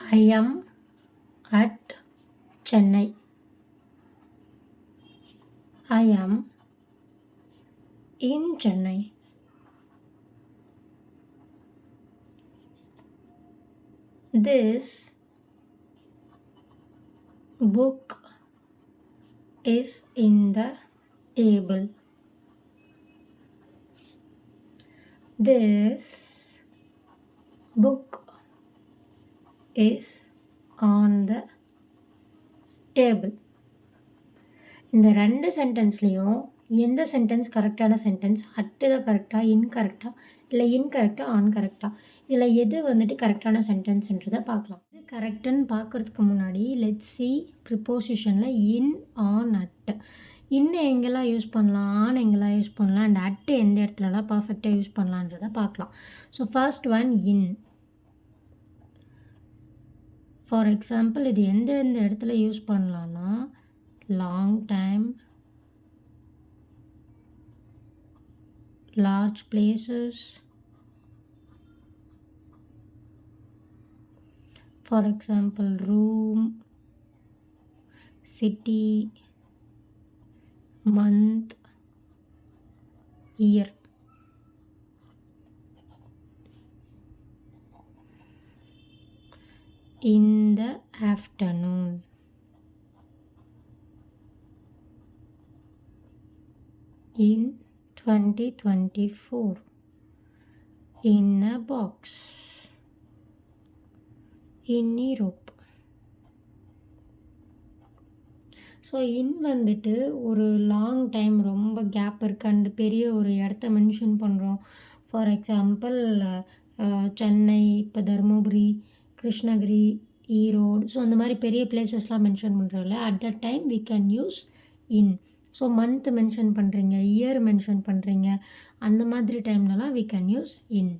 I am at Chennai. I am in Chennai. This book is in the table. This book is on the table. இந்த ரெண்டு சென்டென்ஸ்லேயும் எந்த sentence கரெக்டான sentence, at தான் கரெக்டா, இன்கரெக்டா, இல்லை இன்கரெக்டா, on கரெக்டா, இதில் எது வந்துட்டு கரெக்டான சென்டென்ஸ்ன்றதை பார்க்கலாம். இது கரெக்டுன்னு பார்க்குறதுக்கு முன்னாடி லெட்ஸ் சி ப்ரிப்போசிஷனில் இன், ஆன், அட். இன் எங்கெல்லாம் யூஸ் பண்ணலாம், ஆன் எங்கெல்லாம் யூஸ் பண்ணலாம், அண்ட் அட்டு எந்த இடத்துலலாம் பர்ஃபெக்டாக யூஸ் பண்ணலான்றதை பார்க்கலாம். So first one in. For example இது எந்த இடத்துல யூஸ் பண்ணலான்னா long time, large places. For example, room, city, month, year. In the afternoon. In 2024. In a box. In Europe. So in வந்துட்டு ஒரு லாங் டைம் ரொம்ப gap இருக்காண்டு பெரிய ஒரு இடத்த மென்ஷன் பண்ணுறோம். ஃபார் எக்ஸாம்பிள் சென்னை, இப்போ தருமபுரி, கிருஷ்ணகிரி, ஈரோடு, ஸோ அந்த மாதிரி பெரிய பிளேசஸ்லாம் மென்ஷன் பண்ணுறோம்ல, at the time we can use in. So month mention பண்ணுறீங்க, இயர் மென்ஷன் பண்ணுறீங்க, அந்த மாதிரி டைம்லலாம் வி கேன் யூஸ் இன்.